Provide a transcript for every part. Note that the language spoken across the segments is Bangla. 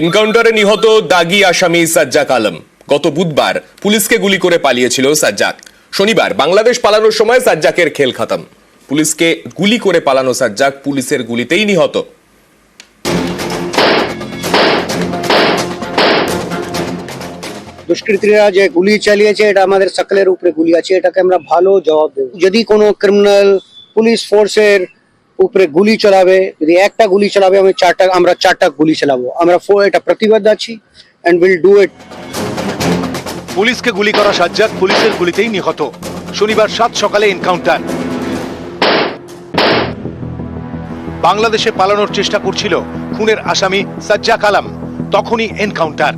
এনকাউন্টারে নিহত দাগি আসামি সাজ্জাক আলম। গত বুধবার পুলিশকে গুলি করে পালিয়েছিল সাজ্জাক। শনিবার বাংলাদেশ পালানোর সময় সাজ্জাকের খেল খতম। পুলিশকে গুলি করে পালানো সাজ্জাক পুলিশের গুলিতেই নিহত। দুষ্কৃতীরা যে গুলি চালিয়েছে এটা আমাদের সকলের উপরে গুলি আছে, এটাকে আমরা ভালো জবাব দেব। যদি কোনো ক্রিমিনাল পুলিশ ফোর্সের উপরে গুলি চালাবে, যদি একটা গুলি চালাবে আমরা চারটা গুলি চালাবো। আমরা এটা প্রতিবদ্ধ আছি এন্ড উইল ডু ইট। পুলিশকে গুলি করা সাজ্জাক পুলিশের গুলিতেই নিহত। শনিবার 7 সকালে এনকাউন্টার। বাংলাদেশে পালানোর চেষ্টা করছিল খুনের আসামি সাজ্জাক আলম, তখনই এনকাউন্টার।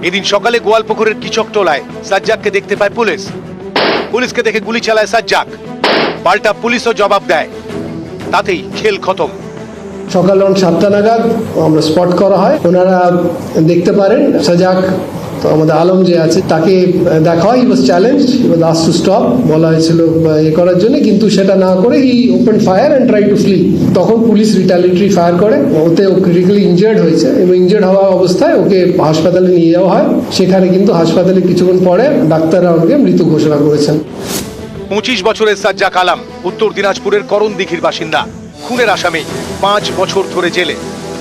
এদিন সকালে গোয়ালপুকুরের কিচকটোলায় সাজ্জাককে দেখতে পায় পুলিশ। পুলিশকে দেখে গুলি চালায় সাজ্জাক, পাল্টা পুলিশও জবাব দেয়, তাতেই খেল খতম। সকাল 7টা নাগাদ আমরা স্পট করা হয়, ওনারা দেখতে পারেন সাজ্জাক তো আমাদের আলম যে আছে তাকে দেখা হয়। He was challenge, he was asked to stop, বলা হয়েছিল এ করার জন্য, কিন্তু সেটা না করে he open fire and try to flee. তখন পুলিশ রিটালিটরি ফায়ার করে, ওতে ও ক্রিটিক্যালি ইনজার্ড হয়েছে এবং ইনজার্ড হওয়া অবস্থায় ওকে হাসপাতালে নিয়ে যাওয়া হয়। সেখানে কিন্তু হাসপাতালে কিছুক্ষণ পরে ডাক্তাররা ওকে মৃত ঘোষণা করেছেন। 25 বছরের সাজ্জাক আলম উত্তর দিনাজপুরের করণদিঘির বাসিন্দা। খুনের আসামি, 5 বছর ধরে জেলে।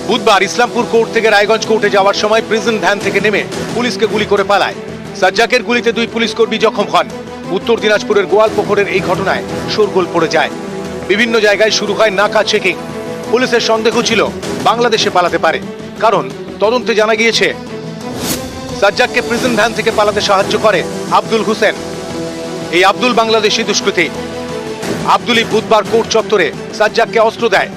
বুধবার ইসলামপুর কোর্ট থেকে রায়গঞ্জ কোর্টে যাওয়ার সময় প্রিজন ভ্যান থেকে নেমে পুলিশকে গুলি করে পালায়। সাজ্জাকের গুলিতে 2 পুলিশকর্মী জখম হন। উত্তর দিনাজপুরের গোয়ালপুকুরের এই ঘটনায় শোরগোল পড়ে যায়। বিভিন্ন জায়গায় শুরু হয় নাকা চেকিং। পুলিশের সন্দেহ ছিল বাংলাদেশে পালাতে পারে, কারণ তদন্তে জানা গিয়েছে সাজ্জাককে প্রিজন ভ্যান থেকে পালাতে সাহায্য করে আব্দুল হোসেন। এই আব্দুল বাংলাদেশি দুষ্কৃতী। আব্দুলই বুধবার কোর্ট চত্বরে সাজ্জাককে অস্ত্র দেয়।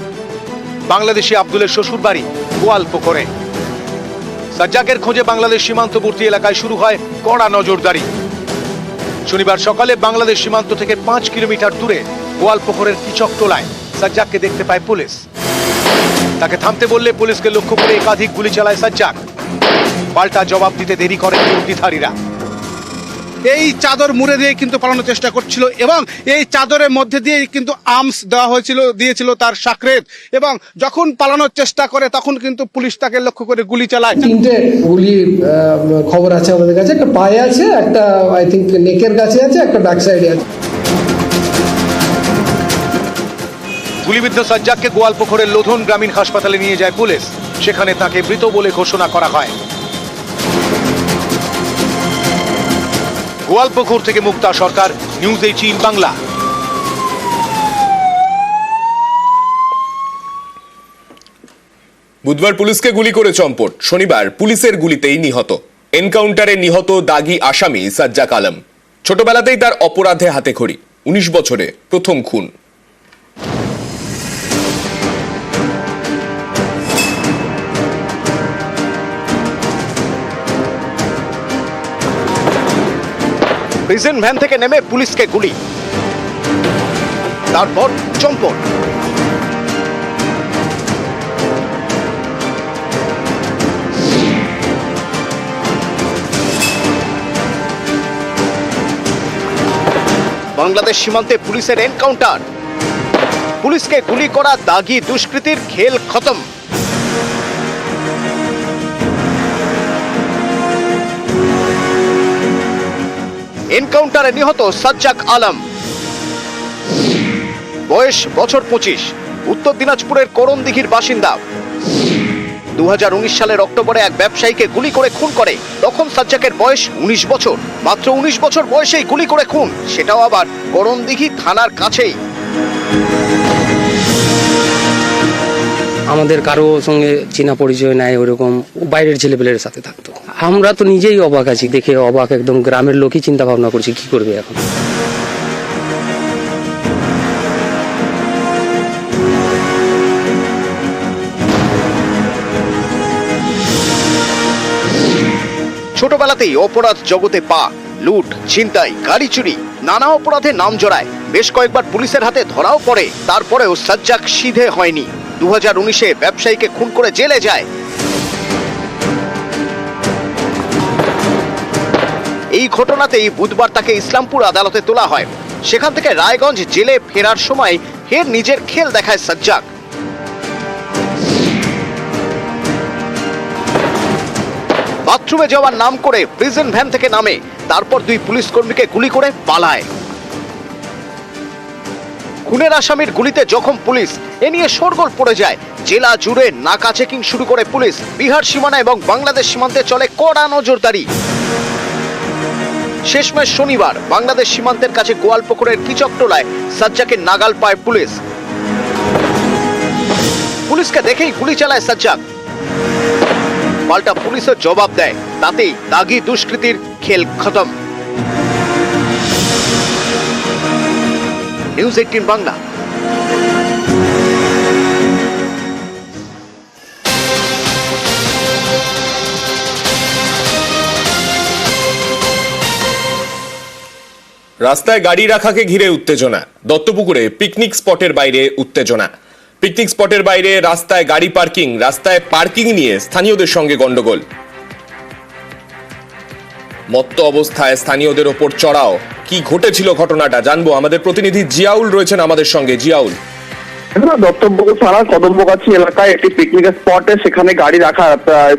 বাংলাদেশি আব্দুলের শ্বশুর বাড়ি গোয়ালপুকুরে। সাজ্জাকের খোঁজে বাংলাদেশ সীমান্তবর্তী এলাকায় শুরু হয় কড়া নজরদারি। শনিবার সকালে বাংলাদেশ সীমান্ত থেকে 5 কিলোমিটার দূরে গোয়ালপুকুরের কিচকটোলায় সাজ্জাককে দেখতে পায় পুলিশ। তাকে থামতে বললে পুলিশকে লক্ষ্য করে একাধিক গুলি চালায় সাজ্জাক। পাল্টা জবাব দিতে দেরি করেন বিরোধীধারীরা। এই চাদর মুড়ে দিয়ে কিন্তু পালানোর চেষ্টা করছিল এবং এই চাদরের মধ্যে দিয়ে কিন্তু আর্মস দেওয়া দিয়েছিল তার সাকরেত, এবং যখন পালানোর চেষ্টা করে তখন কিন্তু পুলিশ তাকে লক্ষ্য করে গুলি চালায়। 3টে গুলি খবর আছে আমাদের কাছে, একটা পায়ে আছে, একটা আই থিঙ্ক নেকের কাছে আছে, একটা ব্যাক সাইডে আছে। গুলিবিদ্ধ সাজ্জাককে গোয়ালপুকুরের লোধন গ্রামীণ হাসপাতালে নিয়ে যায় পুলিশ। সেখানে তাকে মৃত বলে ঘোষণা করা হয়। গোয়ালপুকুর থেকে মুক্তা সরকার, নিউজ 18 বাংলা। বুধবার পুলিশকে গুলি করে চম্পট, শনিবার পুলিশের গুলিতেই নিহত। এনকাউন্টারে নিহত দাগি আসামি সাজ্জাক আলম। ছোটবেলাতেই তার অপরাধে হাতেখড়ি, 19 বছরে প্রথম খুন। প্রিজন ভ্যান থেকে নেমে পুলিশকে গুলি, তারপর চম্পট। বাংলাদেশ সীমান্তে পুলিশের এনকাউন্টার। পুলিশকে গুলি করা দাগি দুষ্কৃতীর খেল খতম। এনকাউন্টারে নিহত সাজ্জাক আলম, বয়স বছর 25, উত্তর দিনাজপুরের করণদিঘির বাসিন্দা। 2019 সালের অক্টোবরে এক ব্যবসায়ীকে গুলি করে খুন করে। তখন সাজ্জাকের বয়স 19 বছর। মাত্র 19 বছর বয়সেই গুলি করে খুন, সেটাও আবার করণদিঘি থানার কাছেই। আমাদের কারো সঙ্গে চেনা পরিচয় নাই, ওরকম বাইরের ছেলেপেলের সাথে থাকতো। আমরা তো নিজেই অবাক আছি, দেখে অবাক, একদম গ্রামের লোকই চিন্তা ভাবনা করছি কি করবে এখন। ছোটবেলাতেই অপরাধ জগতে পা, লুট, ছিনতাই, গাড়ি চুরি, নানা অপরাধে নাম জড়ায়। বেশ কয়েকবার পুলিশের হাতে ধরাও পড়ে। তারপরেও সাজ্জাক সিধে হয়নি। 2019-এ ব্যবসায়ীকে খুন করে জেলে যায়। এই ঘটনাতেই বুধবার তাকে ইসলামপুর আদালতে তোলা হয়। সেখান থেকে রায়গঞ্জ জেলে ফেরার সময় ফের নিজের খেল দেখায় সাজ্জাক। বাথরুমে যাওয়ার নাম করে প্রিজন ভ্যান থেকে নামে, তারপর দুই পুলিশ কর্মীকে গুলি করে পালায়। খুনের আসামির গুলিতে জখম পুলিশ, এ নিয়ে শোরগোল পড়ে যায়। জেলা জুড়ে নাকা চেকিং শুরু করে পুলিশ। বিহার সীমানা এবং বাংলাদেশ সীমান্তে চলে কড়া নজরদারি। শেষমেশ শনিবার বাংলাদেশ সীমান্তের কাছে গোয়ালপুকুরের কিচকটোলায় সাজ্জাকের নাগাল পায় পুলিশ। পুলিশকে দেখেই গুলি চালায় সাজ্জাক, পাল্টা পুলিশের জবাব দেয়, তাতেই দাগি দুষ্কৃতীর খেল খতম। নিউজ 18 বাংলা। রাস্তায় গাড়ি রাখাকে ঘিরে উত্তেজনা। দত্তপুকুরে পিকনিক স্পটের বাইরে উত্তেজনা। পিকনিক স্পটের বাইরে রাস্তায় গাড়ি পার্কিং, রাস্তায় পার্কিং নিয়ে স্থানীয়দের সঙ্গে গন্ডগোল। মত্ত অবস্থায় স্থানীয়দের ওপর চড়াও। কি ঘটেছিল ঘটনাটা জানবো, আমাদের প্রতিনিধি জিয়াউল রয়েছেন আমাদের সঙ্গে। জিয়াউল, দত্তপুকুর থানার কদমগাছি এলাকায় একটি পিকনিক স্পটে সেখানে গাড়ি রাখা,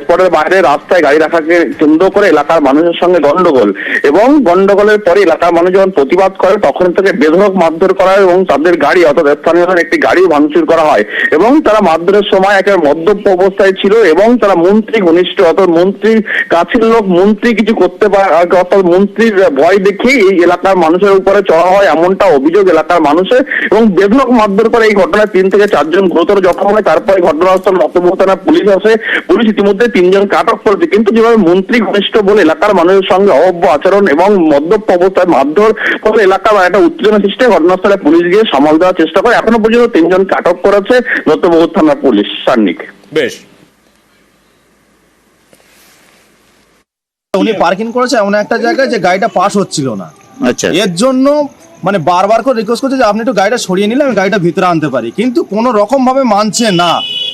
স্পটের বাইরে রাস্তায় গাড়ি রাখাকে কেন্দ্র করে এলাকার মানুষের সঙ্গে গন্ডগোল, এবং গন্ডগোলের পরে এলাকার মানুষ যখন প্রতিবাদ করে তখন থেকে বেধড়ক মারধর করা হয় এবং তাদের গাড়ি অর্থাৎ স্থানীয়দের একটি গাড়ি ভাঙচুর করা হয়। এবং তারা মারধরের সময় একেবারে মদ্যপ অবস্থায় ছিল এবং তারা মন্ত্রী ঘনিষ্ঠ, অর্থাৎ মন্ত্রীর কাছের লোক, মন্ত্রী কিছু করতে পারে অর্থাৎ মন্ত্রীর ভয় দেখেই এই এলাকার মানুষের উপরে চড়া হয় এমনটা অভিযোগ এলাকার মানুষের। এবং বেধড়ক মারধর করে এই ঘটনায় 3 থেকে 4 জন গুরুতর জখম হয়। তারপরে ঘটনাস্থল দত্তপুকুর থানা পুলিশ আসে। পুলিশ ইতিমধ্যে 3 জনকে আটক করেছে। কিন্তু যেভাবে মন্ত্রী ঘনিষ্ঠ বলে এলাকার মানুষের সঙ্গে অভব্য আচরণ এবং মদ্যপ অবস্থায় মারধর ফলে এলাকার একটা উত্তেজনা সৃষ্টি, ঘটনাস্থলে পুলিশ গিয়ে সামাল দেওয়ার চেষ্টা করে। এখনো পর্যন্ত 3 জনকে আটক করেছে দত্তপুকুর থানা পুলিশ। সান্নিক, বেশ। উনি পার্কিং করেছে এমন একটা জায়গায় যে গাড়িটা পাস হচ্ছিল না। আচ্ছা, এর জন্য মানে বারবার করে রিকোয়েস্ট করছে যে আপনি একটু গাড়িটা সরিয়ে নিলে আমি গাড়িটা ভিতরে আনতে পারি, কিন্তু কোনো রকম ভাবে মানছে না।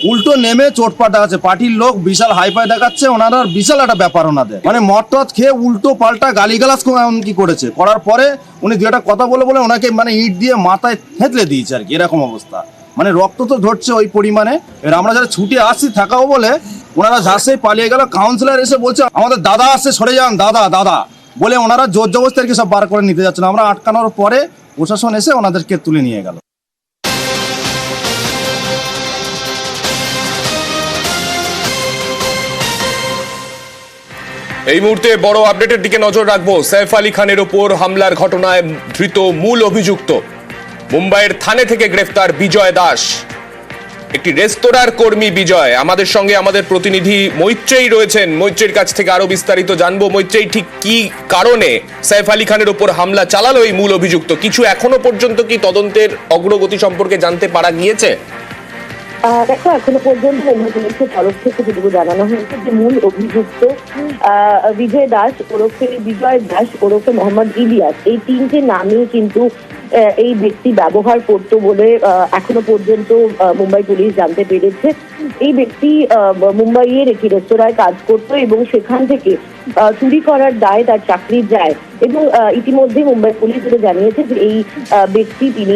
উল্টো নেমে চোটপাটা আছে, পার্টির লোক বিশাল হাইফাই দেখাচ্ছে, ওনারা বিশাল একটা ব্যাপার ওনাদের, মানে মদ খেয়ে উল্টো পাল্টা গালিগালাজ কি করেছে। করার পরে উনি দু একটা কথা বলে ওনাকে মানে ইট দিয়ে মাথায় থেতলে দিয়েছে আর কি, এরকম অবস্থা। মানে রক্ত তো ধরছে ওই পরিমাণে। এবার আমরা যারা ছুটে আসছি থাকাও বলে ওনারা ঝাঁসে পালিয়ে গেল। কাউন্সিলর এসে বলছে আমাদের দাদা আসছে, সরে যান দাদা দাদা বলে ওনারা জোর জবরদস্তি আর কি সব বার করে নিতে যাচ্ছেন। আমরা আটকানোর পরে প্রশাসন এসে ওনাদেরকে তুলে নিয়ে গেল। এই মুহূর্তে বড় আপডেটের দিকে নজর রাখবো। সাইফ আলী খানের ওপর হামলার ঘটনায় ধৃত মূল অভিযুক্ত, মুম্বাইয়ের থানে থেকে গ্রেফতার বিজয় দাস। একটি রেস্তোরাঁর কর্মী বিজয়। আমাদের সঙ্গে আমাদের প্রতিনিধি মৈত্রেয়ী রয়েছেন, মৈত্রেয়ীর কাছ থেকে আরো বিস্তারিত জানবো। মৈত্রেয়ী, ঠিক কি কারণে সাইফ আলী খানের উপর হামলা চালালো এই মূল অভিযুক্ত? কিছু এখনো পর্যন্ত কি তদন্তের অগ্রগতি সম্পর্কে জানতে পারা গিয়েছে? দেখো, এখনো পর্যন্ত পুলিশের তরফ থেকে যেটুকু জানানো হয়েছে যে মূল অভিযুক্ত বিজয় দাস ওরফে মোহাম্মদ ইলিয়াস, এই 3টে নামে কিন্তু এই ব্যক্তি ব্যবহার করতো বলে এখনো পর্যন্ত মুম্বাই পুলিশ জানতে পেরেছে। এই ব্যক্তি মুম্বাইয়ের একটি রেস্তোরাঁয় কাজ করতো এবং সেখান থেকে চুরি করার দায় তার চাকরি যায়। এবং ইতিমধ্যে মুম্বাই পুলিশ যেটা জানিয়েছে যে এই ব্যক্তি তিনি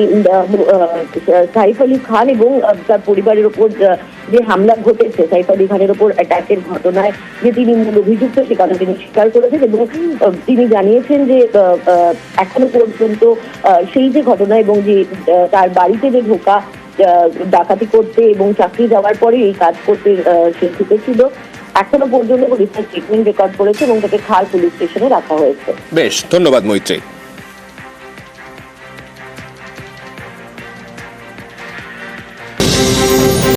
সাইফ আলী খান এবং তার পরিবারের ওপর যে হামলা ঘটেছে, সাইফ আলী খানের ওপর অ্যাটাকের ঘটনায় যে তিনি মূল অভিযুক্ত সে কথা তিনি স্বীকার করেছেন। এবং তিনি জানিয়েছেন যে এখনো পর্যন্ত সেই যে ঘটনা এবং যে তার বাড়িতে যে ঢোকা, ডাকাতি করতে এবং চাকরি যাওয়ার পরে এই কাজ করতে সে ঢুকেছিল, এখনো পর্যন্ত পুলিশের স্টেটমেন্ট রেকর্ড করেছে এবং তাকে খাল পুলিশ স্টেশনে রাখা হয়েছে। বেশ, ধন্যবাদ মৈত্রেয়ী।